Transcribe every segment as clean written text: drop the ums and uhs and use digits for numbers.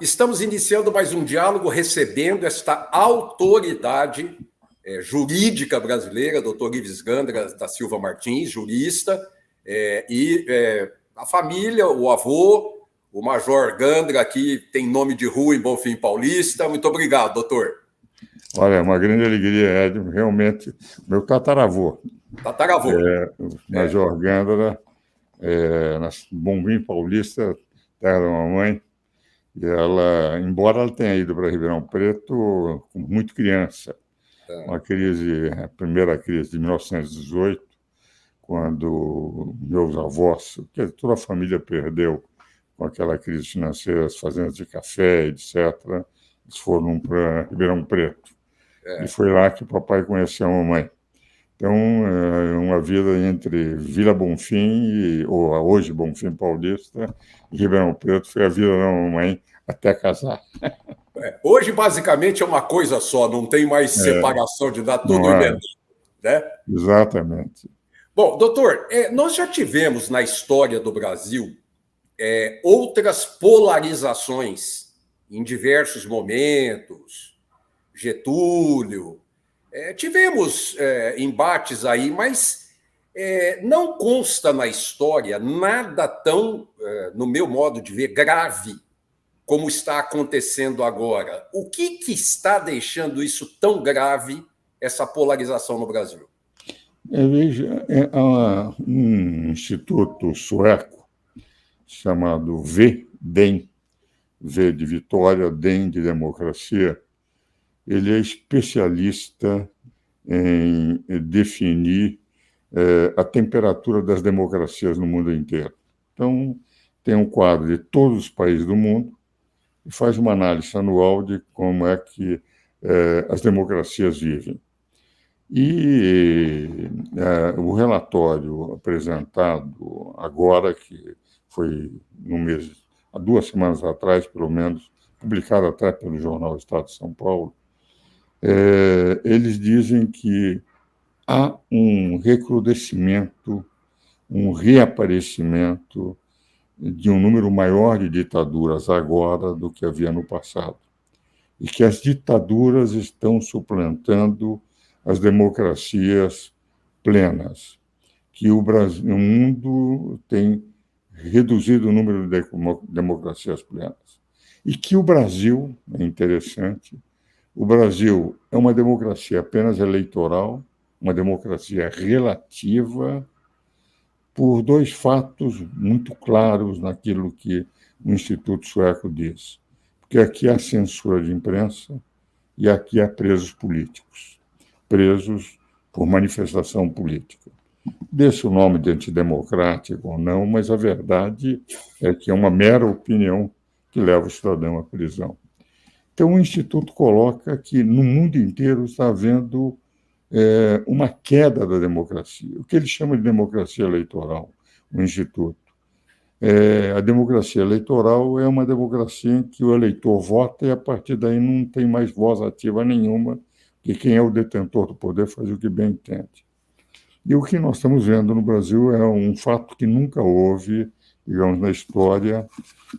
Estamos iniciando mais um diálogo, recebendo esta autoridade jurídica brasileira, doutor Ives Gandra da Silva Martins, jurista, a família, o avô, o Major Gandra, aqui tem nome de rua em Bonfim Paulista. Muito obrigado, doutor. Olha, é uma grande alegria, Ed, realmente, meu tataravô. Tataravô. O Major Gandra, na Bonfim Paulista, terra da mamãe, e ela, embora ela tenha ido para Ribeirão Preto muito criança, a primeira crise de 1918, quando meus avós, que toda a família perdeu com aquela crise financeira, as fazendas de café, etc., eles foram para Ribeirão Preto. E foi lá que o papai conheceu a mamãe. Então, uma vida entre Vila Bonfim, ou hoje Bonfim Paulista, e Ribeirão Preto, foi a vida da mamãe até casar. Hoje, basicamente, é uma coisa só, não tem mais separação de dar tudo emendado, né? Exatamente. Bom, doutor, nós já tivemos na história do Brasil outras polarizações em diversos momentos. Getúlio, tivemos embates aí, mas não consta na história nada tão, no meu modo de ver, grave como está acontecendo agora. O que está deixando isso tão grave, essa polarização no Brasil? Veja, há um instituto sueco chamado V-DEM, V de Vitória, DEM de Democracia. Ele é especialista em definir a temperatura das democracias no mundo inteiro. Então, tem um quadro de todos os países do mundo e faz uma análise anual de como é que as democracias vivem. E o relatório apresentado agora, que foi há 2 semanas atrás, pelo menos, publicado até pelo jornal Estado de São Paulo, eles dizem que há um recrudescimento, um reaparecimento de um número maior de ditaduras agora do que havia no passado. E que as ditaduras estão suplantando as democracias plenas, que o mundo tem reduzido o número de democracias plenas. E que o Brasil, é interessante, o Brasil é uma democracia apenas eleitoral, uma democracia relativa, por 2 fatos muito claros naquilo que o Instituto Sueco diz. Porque aqui há censura de imprensa e aqui há presos políticos, presos por manifestação política. Deixa o nome de antidemocrático ou não, mas a verdade é que é uma mera opinião que leva o cidadão à prisão. Então, o Instituto coloca que no mundo inteiro está havendo uma queda da democracia. O que ele chama de democracia eleitoral, o Instituto. A democracia eleitoral é uma democracia em que o eleitor vota e, a partir daí, não tem mais voz ativa nenhuma, que quem é o detentor do poder faz o que bem entende. E o que nós estamos vendo no Brasil é um fato que nunca houve, digamos, na história,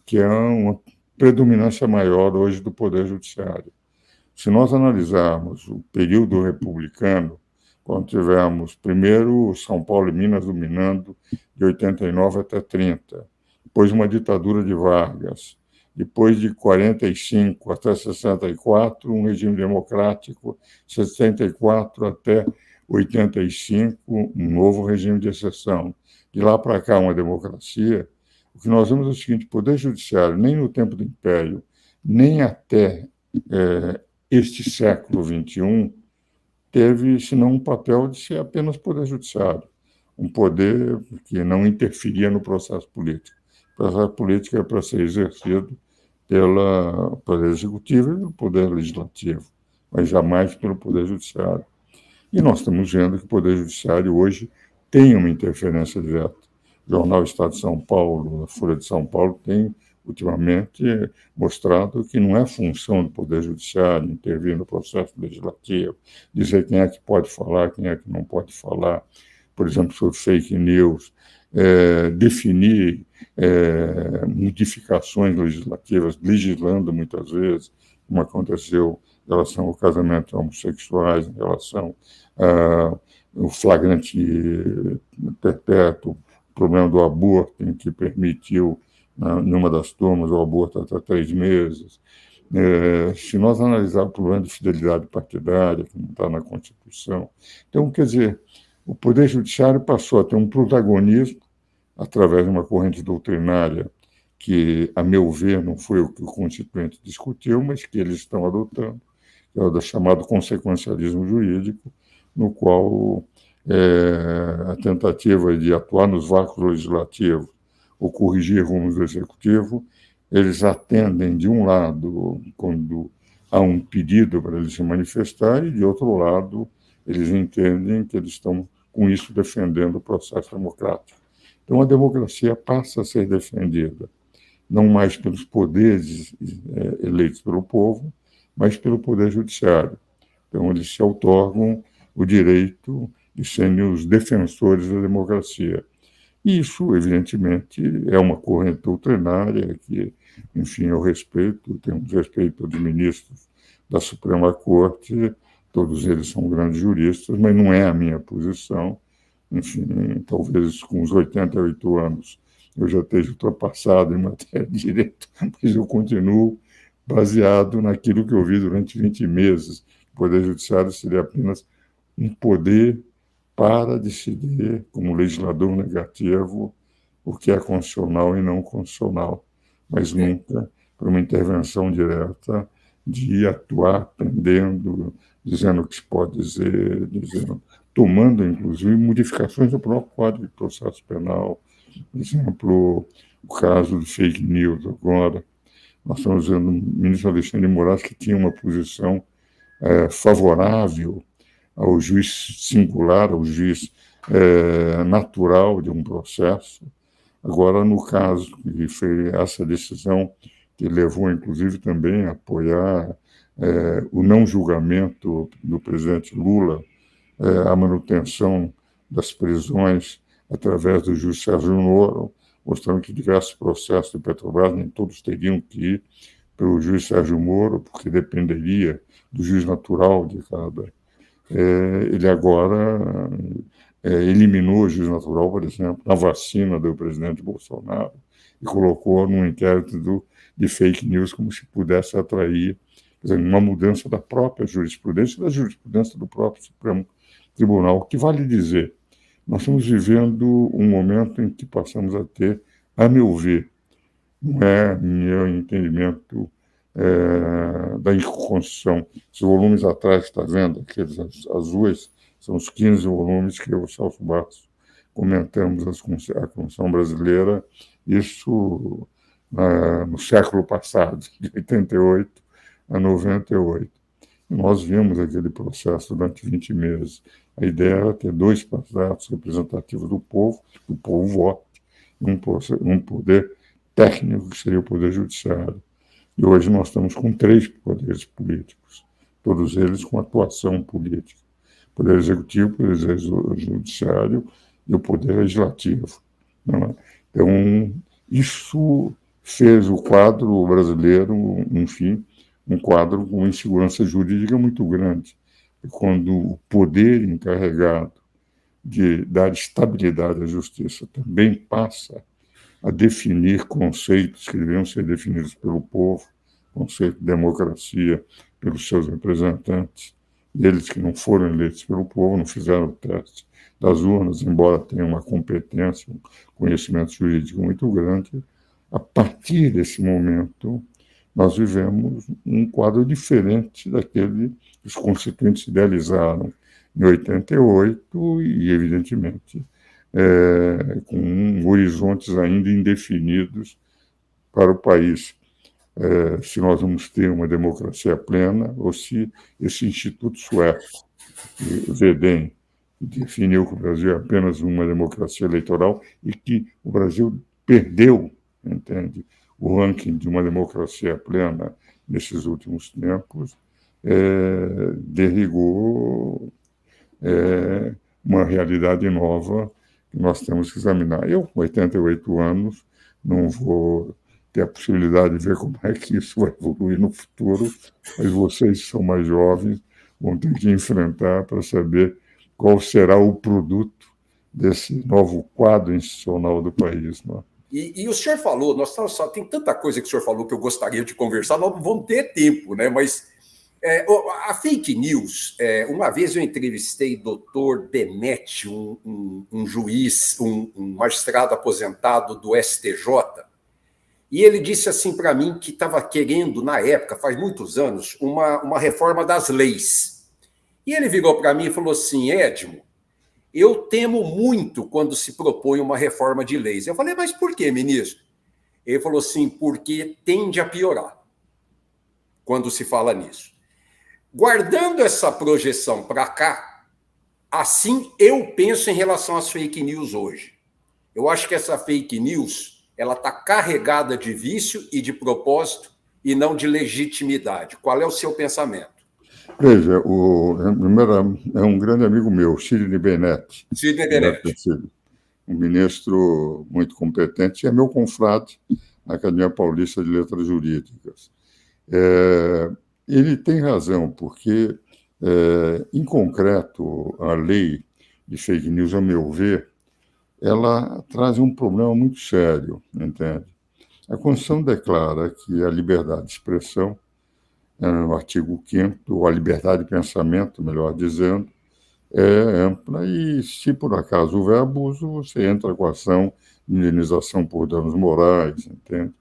que é uma predominância maior hoje do Poder Judiciário. Se nós analisarmos o período republicano, quando tivemos primeiro São Paulo e Minas dominando de 89 até 30, depois uma ditadura de Vargas, depois de 45 até 64, um regime democrático, 64 até 85, um novo regime de exceção. De lá para cá, uma democracia. O que nós vemos é o seguinte: o Poder Judiciário, nem no tempo do Império, nem até este século XXI, teve, senão, um papel de ser apenas Poder Judiciário, um poder que não interferia no processo político. O processo político é para ser exercido pelo Poder Executivo e pelo Poder Legislativo, mas jamais pelo Poder Judiciário. E nós estamos vendo que o Poder Judiciário hoje tem uma interferência direta. O jornal Estado de São Paulo, a Folha de São Paulo, tem ultimamente mostrado que não é função do Poder Judiciário intervir no processo legislativo, dizer quem é que pode falar, quem é que não pode falar, por exemplo, sobre fake news, definir modificações legislativas, legislando muitas vezes, como aconteceu em relação ao casamento de homossexuais, em relação ao flagrante perpétuo, o problema do aborto, em que permitiu, numa das turmas, o aborto até 3 meses. Se nós analisarmos o problema de fidelidade partidária, que não está na Constituição, então, quer dizer, o Poder Judiciário passou a ter um protagonismo através de uma corrente doutrinária que, a meu ver, não foi o que o Constituinte discutiu, mas que eles estão adotando, que é o chamado consequencialismo jurídico, no qual a tentativa de atuar nos vácuos legislativos ou corrigir rumos do executivo, eles atendem, de um lado, quando há um pedido para eles se manifestar, e, de outro lado, eles entendem que eles estão, com isso, defendendo o processo democrático. Então, a democracia passa a ser defendida, não mais pelos poderes eleitos pelo povo, mas pelo Poder Judiciário. Então, eles se outorgam o direito de serem os defensores da democracia. E isso, evidentemente, é uma corrente doutrinária que, enfim, eu respeito, temos respeito dos ministros da Suprema Corte, todos eles são grandes juristas, mas não é a minha posição. Enfim, talvez com os 88 anos eu já esteja ultrapassado em matéria de direito, mas eu continuo baseado naquilo que eu vi durante 20 meses. O Poder Judiciário seria apenas um poder para decidir, como legislador negativo, o que é constitucional e não constitucional, mas nunca por uma intervenção direta de atuar prendendo, dizendo o que se pode dizer, dizendo, tomando, inclusive, modificações do próprio Código de Processo Penal. Por exemplo, o caso de fake news agora. Nós estamos vendo o ministro Alexandre de Moraes, que tinha uma posição favorável ao juiz singular, ao juiz natural de um processo. Agora, no caso, que foi essa decisão que levou, inclusive, também a apoiar o não julgamento do presidente Lula, a manutenção das prisões através do juiz Sérgio Moro, mostrando que diversos processos de Petrobras, nem todos teriam que ir pelo juiz Sérgio Moro, porque dependeria do juiz natural de cada. Ele agora eliminou o juiz natural, por exemplo, na vacina do presidente Bolsonaro, e colocou num inquérito de fake news como se pudesse atrair, quer dizer, uma mudança da própria jurisprudência, da jurisprudência do próprio Supremo Tribunal. O que vale dizer, nós estamos vivendo um momento em que passamos a ter, a meu ver, não é meu entendimento da inconstituição. Os volumes atrás, está vendo, aqueles azuis, são os 15 volumes que eu e o Celso Barros comentamos a Constituição brasileira, isso no século passado, de 88 a 98. Nós vimos aquele processo durante 20 meses. A ideia era ter 2 mandatos representativos do povo vote, um poder técnico, que seria o Poder Judiciário. E hoje nós estamos com 3 poderes políticos, todos eles com atuação política. O Poder Executivo, o Poder Judiciário e o Poder Legislativo. Então, isso fez o quadro brasileiro, enfim, um quadro com insegurança jurídica muito grande. E quando o poder encarregado de dar estabilidade à justiça também passa a definir conceitos que deveriam ser definidos pelo povo, conceito de democracia pelos seus representantes, eles que não foram eleitos pelo povo, não fizeram o teste das urnas, embora tenham uma competência, um conhecimento jurídico muito grande. A partir desse momento, nós vivemos um quadro diferente daquele que os constituintes idealizaram em 88 e, evidentemente, com horizontes ainda indefinidos para o país. Se nós vamos ter uma democracia plena ou se esse instituto sueco, o VDEM, definiu que o Brasil é apenas uma democracia eleitoral e que o Brasil perdeu, entende, o ranking de uma democracia plena nesses últimos tempos, derrigou uma realidade nova que nós temos que examinar. Eu, com 88 anos, não vou ter a possibilidade de ver como é que isso vai evoluir no futuro, mas vocês que são mais jovens vão ter que enfrentar para saber qual será o produto desse novo quadro institucional do país. Não é? E o senhor falou, nós estamos só tem tanta coisa que o senhor falou que eu gostaria de conversar, nós não vamos ter tempo, né? Mas a fake news, uma vez eu entrevistei doutor Benetti, um juiz, um magistrado aposentado do STJ, e ele disse assim para mim que estava querendo, na época, faz muitos anos, uma reforma das leis. E ele virou para mim e falou assim: Edmo, eu temo muito quando se propõe uma reforma de leis. Eu falei: mas por quê, ministro? Ele falou assim: porque tende a piorar quando se fala nisso. Guardando essa projeção para cá, assim eu penso em relação às fake news hoje. Eu acho que essa fake news ela está carregada de vício e de propósito e não de legitimidade. Qual é o seu pensamento? Veja, primeiro é um grande amigo meu, Sidney Benetti. Sidney Benetti. Um ministro muito competente, e é meu confrade na Academia Paulista de Letras Jurídicas. Ele tem razão, porque, em concreto, a lei de fake news, a meu ver, ela traz um problema muito sério, entende? A Constituição declara que a liberdade de expressão, no artigo 5º, a liberdade de pensamento, melhor dizendo, é ampla e, se por acaso houver abuso, você entra com a ação de indenização por danos morais, entende?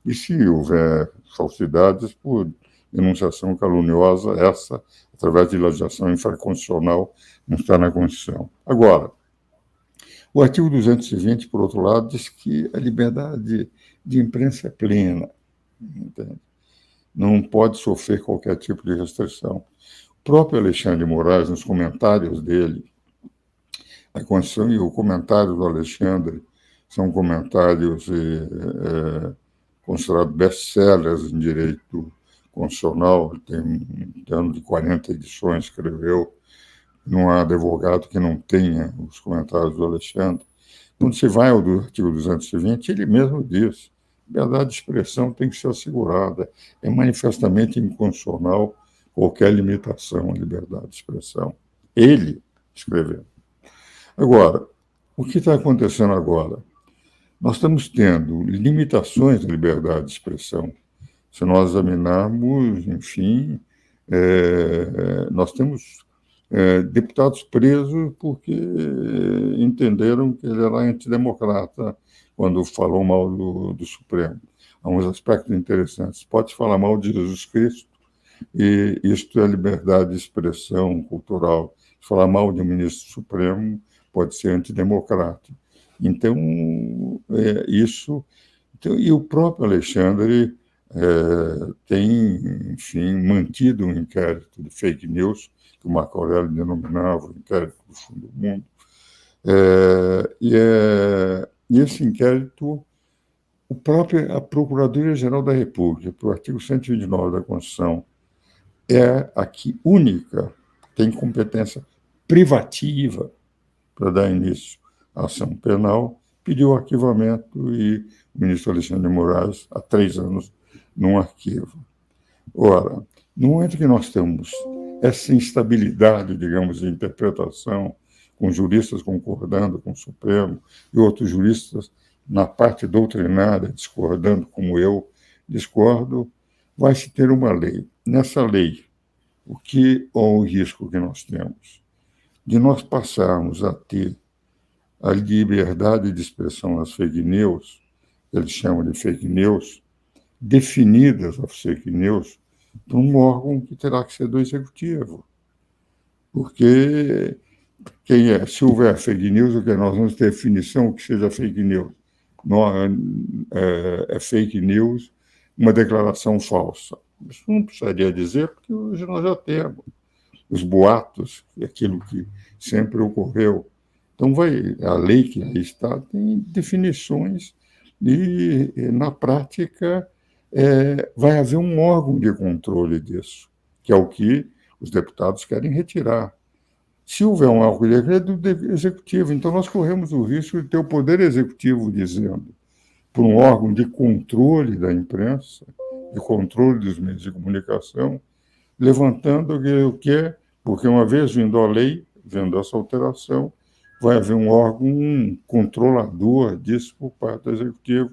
E se houver falsidades, por denunciação caluniosa, essa, através de legislação infraconstitucional, não está na Constituição. Agora, o artigo 220, por outro lado, diz que a liberdade de imprensa é plena, entende? Não pode sofrer qualquer tipo de restrição. O próprio Alexandre de Moraes, nos comentários dele, a Constituição e o comentário do Alexandre são comentários considerados best-sellers em direito constitucional, tem em torno de 40 edições, escreveu. Não há advogado que não tenha os comentários do Alexandre. Quando se vai ao artigo 220, ele mesmo diz: liberdade de expressão tem que ser assegurada. É manifestamente inconstitucional qualquer limitação à liberdade de expressão. Ele escreveu. Agora, o que está acontecendo agora? Nós estamos tendo limitações da liberdade de expressão. Se nós examinarmos, enfim, nós temos deputados presos porque entenderam que ele era antidemocrata quando falou mal do Supremo. Há uns aspectos interessantes. Pode falar mal de Jesus Cristo, e isto é liberdade de expressão cultural. Falar mal de um ministro supremo pode ser antidemocrata. Então, isso... Então, e o próprio Alexandre tem, enfim, mantido um inquérito de fake news, que o Marco Aurélio denominava o inquérito do fim do mundo. E esse inquérito, a Procuradoria-Geral da República, por artigo 129 da Constituição, é a que única tem competência privativa para dar início à ação penal, pediu o arquivamento e o ministro Alexandre de Moraes, há 3 anos, num arquivo. Ora, no momento que nós temos essa instabilidade, digamos, de interpretação, com juristas concordando com o Supremo e outros juristas na parte doutrinária discordando, como eu discordo, vai se ter uma lei. Nessa lei, o risco que nós temos de nós passarmos a ter a liberdade de expressão nas fake news, eles chamam de fake news, definidas as fake news, por um órgão que terá que ser do Executivo. Porque se houver fake news, nós vamos ter definição que seja fake news. Não, é fake news uma declaração falsa. Isso não precisaria dizer, porque hoje nós já temos os boatos, aquilo que sempre ocorreu. Então, a lei que aí está tem definições e, na prática, vai haver um órgão de controle disso, que é o que os deputados querem retirar. Se houver um órgão de decreto, do executivo. Então, nós corremos o risco de ter o Poder Executivo dizendo, por um órgão de controle da imprensa, de controle dos meios de comunicação, levantando o que é, porque uma vez vindo a lei, vendo essa alteração, vai haver um órgão controlador disso por parte do executivo,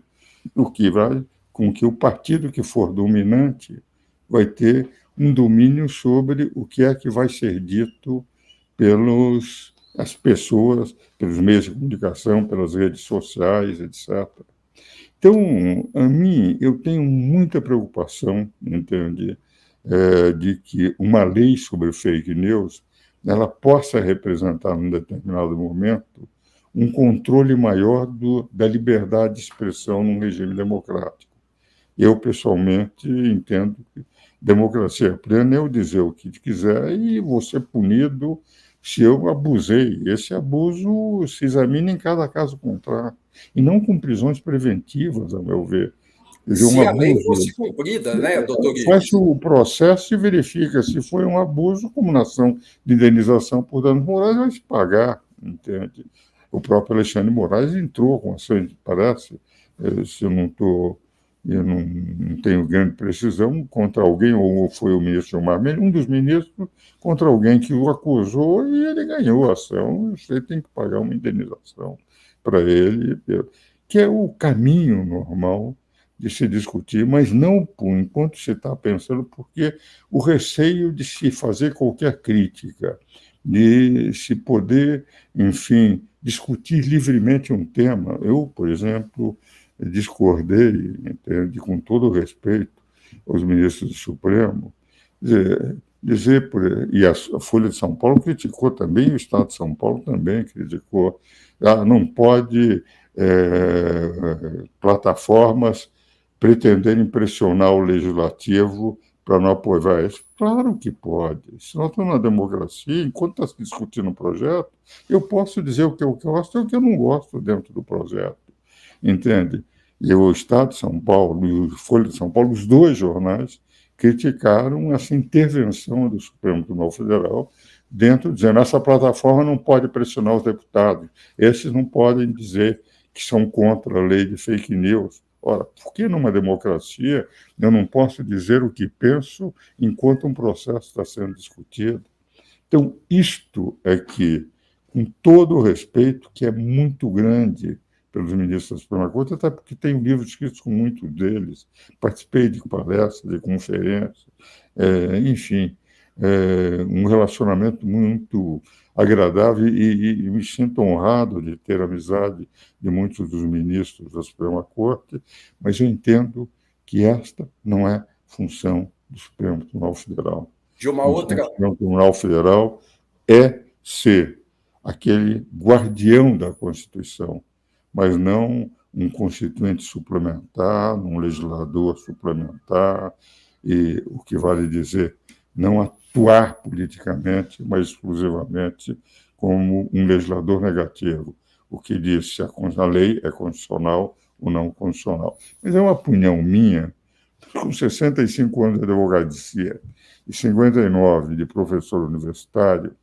o que vai com que o partido que for dominante vai ter um domínio sobre o que é que vai ser dito pelas pessoas, pelos meios de comunicação, pelas redes sociais, etc. Então, a mim, eu tenho muita preocupação, entende, de que uma lei sobre fake news ela possa representar, num determinado momento, um controle maior da liberdade de expressão num regime democrático. Eu, pessoalmente, entendo que democracia plena é eu dizer o que quiser e vou ser punido se eu abusei. Esse abuso se examina em cada caso contrário, e não com prisões preventivas, a meu ver. Quer dizer, um Se a lei abuso. fosse cumprida, né, doutor Faz Ives? o processo e verifica se foi um abuso, como na ação de indenização por danos morais, vai se pagar, entende? O próprio Alexandre Moraes entrou com ações, parece, se eu não tenho grande precisão, contra alguém, ou foi o ministro Gilmar Mendes, um dos ministros, contra alguém que o acusou e ele ganhou a ação, você tem que pagar uma indenização para ele, que é o caminho normal de se discutir, mas não por enquanto se está pensando, porque o receio de se fazer qualquer crítica, de se poder, enfim, discutir livremente um tema. Eu, por exemplo, discordei, entende, com todo respeito aos ministros do Supremo, e a Folha de São Paulo criticou também, o Estado de São Paulo também criticou, não pode plataformas pretenderem pressionar o legislativo para não apoiar isso. Claro que pode. Se nós estamos na democracia, enquanto está se discutindo um projeto, eu posso dizer o que eu gosto e o que eu não gosto dentro do projeto. Entende? E o Estado de São Paulo e o Folha de São Paulo, os dois jornais, criticaram essa intervenção do Supremo Tribunal Federal dentro, dizendo que essa plataforma não pode pressionar os deputados, esses não podem dizer que são contra a lei de fake news. Ora, por que numa democracia eu não posso dizer o que penso enquanto um processo está sendo discutido? Então, isto é que, com todo o respeito, que é muito grande pelos ministros da Suprema Corte, até porque tenho livros escritos com muitos deles, participei de palestras, de conferências, enfim, um relacionamento muito agradável e me sinto honrado de ter amizade de muitos dos ministros da Suprema Corte, mas eu entendo que esta não é função do Supremo Tribunal Federal. De uma A outra. função do Supremo Tribunal Federal é ser aquele guardião da Constituição, mas não um constituinte suplementar, um legislador suplementar, e o que vale dizer, não atuar politicamente, mas exclusivamente como um legislador negativo, o que diz se a lei é constitucional ou não constitucional. Mas é uma opinião minha, com 65 anos de advocacia e 59 de professor universitário,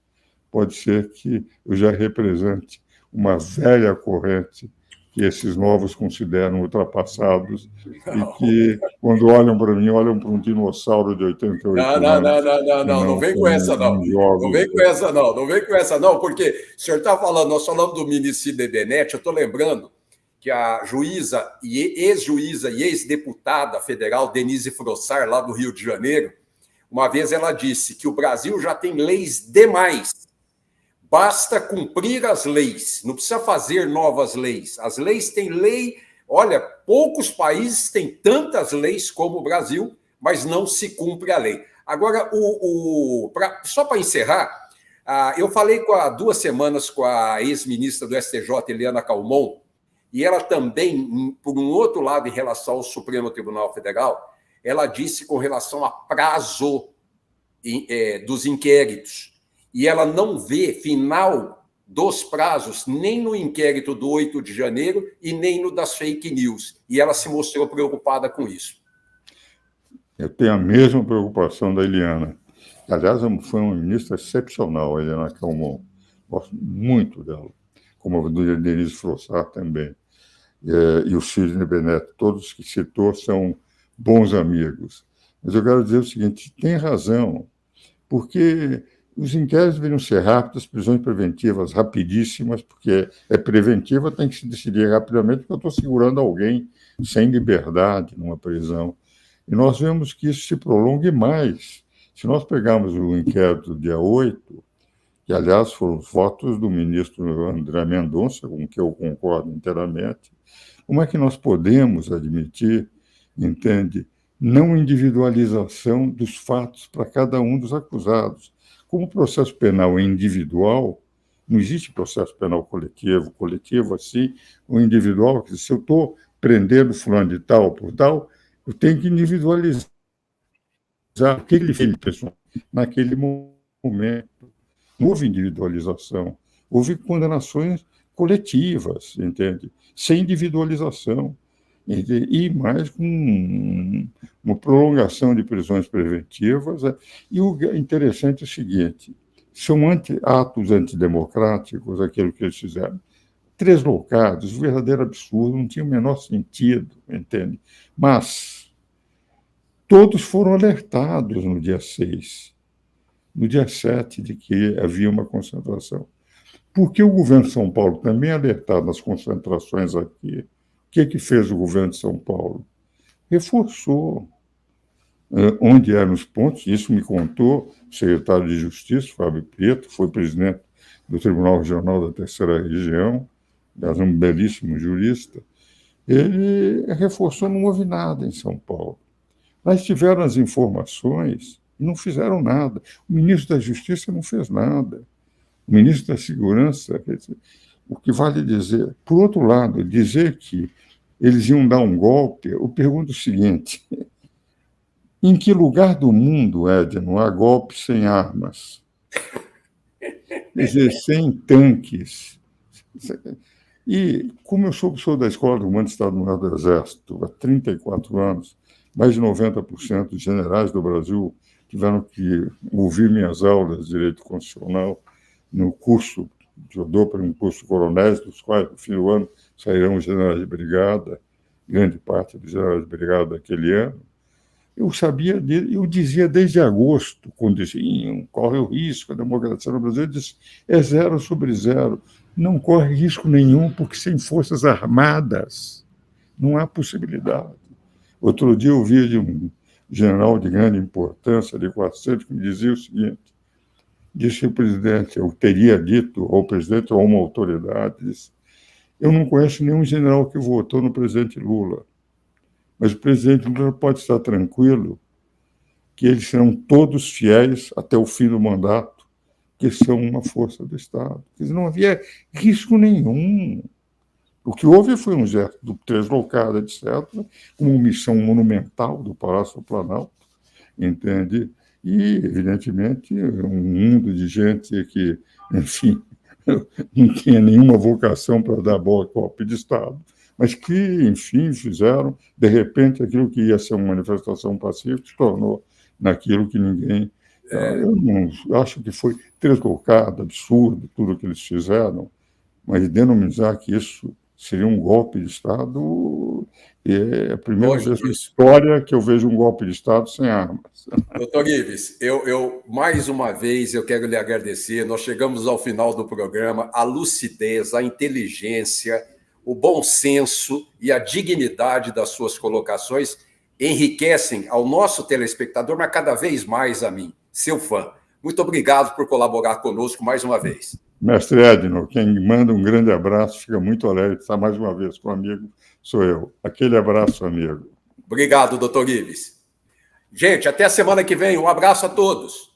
pode ser que eu já represente uma velha corrente que esses novos consideram ultrapassados e que, quando olham para mim, olham para um dinossauro de 88 anos. Não vem com essa, não. Não vem com essa, não. Não vem com essa, não, porque o senhor está falando, nós falamos do ministro Benedetti, eu estou lembrando que a juíza, ex-juíza e ex-deputada federal, Denise Frossar, lá do Rio de Janeiro, uma vez ela disse que o Brasil já tem leis demais. Basta cumprir as leis, não precisa fazer novas leis. As leis têm lei. Olha, poucos países têm tantas leis como o Brasil, mas não se cumpre a lei. Agora, só para encerrar, eu falei há 2 semanas com a ex-ministra do STJ, Eliana Calmon, e ela também, por um outro lado, em relação ao Supremo Tribunal Federal, ela disse com relação a prazo dos inquéritos. E ela não vê final dos prazos nem no inquérito do 8 de janeiro e nem no das fake news. E ela se mostrou preocupada com isso. Eu tenho a mesma preocupação da Eliana. Aliás, foi uma ministra excepcional, a Helena Calmon. Gosto muito dela, como a do Denise Frossard também. E o Sidney Bennett, todos que citou são bons amigos. Mas eu quero dizer o seguinte, tem razão, porque os inquéritos deveriam ser rápidos, prisões preventivas rapidíssimas, porque é preventiva, tem que se decidir rapidamente, porque eu estou segurando alguém sem liberdade numa prisão. E nós vemos que isso se prolongue mais. Se nós pegarmos o inquérito do dia 8, que, aliás, foram os votos do ministro André Mendonça, com que eu concordo inteiramente, como é que nós podemos admitir, entende, não individualização dos fatos para cada um dos acusados? Como o processo penal é individual, não existe processo penal coletivo assim, ou individual, que se eu estou prendendo fulano de tal por tal, eu tenho que individualizar o que ele fez naquele momento. Não houve individualização, houve condenações coletivas, entende? Sem individualização. E mais com uma prolongação de prisões preventivas. E o interessante é o seguinte, são atos antidemocráticos, aquilo que eles fizeram. Tresloucados, verdadeiro absurdo, não tinha o menor sentido, entende? Mas todos foram alertados no dia 6, no dia 7, de que havia uma concentração. Porque o governo de São Paulo também alertado nas concentrações aqui. O que fez o governo de São Paulo? Reforçou onde eram os pontos, isso me contou o secretário de Justiça, Fábio Prieto, foi presidente do Tribunal Regional da Terceira Região, aliás, um belíssimo jurista. Ele reforçou, não houve nada em São Paulo. Mas tiveram as informações e não fizeram nada. O ministro da Justiça não fez nada. O ministro da Segurança, quer dizer, o que vale dizer. Por outro lado, dizer que eles iam dar um golpe, eu pergunto o seguinte, em que lugar do mundo, Ed, não há golpe sem armas? Quer dizer, sem tanques. E como eu sou professor da Escola do Comando de Estado-Maior do Exército há 34 anos, mais de 90% dos generais do Brasil tiveram que ouvir minhas aulas de direito constitucional no curso que eu dou para um curso de coronéis, dos quais, no fim do ano, sairão os generais de brigada, grande parte dos generais de brigada daquele ano. Eu sabia, eu dizia desde agosto, quando diziam, corre o risco, a democracia no Brasil, eu disse, é 0/0. Não corre risco nenhum, porque sem forças armadas não há possibilidade. Outro dia eu vi de um general de grande importância, de 400, que me dizia o seguinte, disse o presidente, eu teria dito ao presidente ou a uma autoridade, disse, eu não conheço nenhum general que votou no presidente Lula, mas o presidente Lula pode estar tranquilo que eles serão todos fiéis até o fim do mandato, que são uma força do Estado. Não havia risco nenhum. O que houve foi um gesto deslocado, etc., uma omissão monumental do Palácio do Planalto, entende? E, evidentemente, um mundo de gente que, enfim, não tinha nenhuma vocação para dar golpe de Estado, mas que, enfim, fizeram, de repente, aquilo que ia ser uma manifestação pacífica se tornou naquilo que ninguém... Eu não acho que foi tresloucado, absurdo, tudo o que eles fizeram, mas denominar que isso seria um golpe de Estado é a primeira vez na história que eu vejo um golpe de Estado sem armas. Doutor Ives, mais uma vez eu quero lhe agradecer. Nós chegamos ao final do programa. A lucidez, a inteligência, o bom senso e a dignidade das suas colocações enriquecem ao nosso telespectador, mas cada vez mais a mim, seu fã. Muito obrigado por colaborar conosco mais uma vez. Mestre Edno, quem manda um grande abraço, fica muito alegre de estar mais uma vez com o amigo, sou eu. Aquele abraço, amigo. Obrigado, doutor Ives. Gente, até a semana que vem. Um abraço a todos.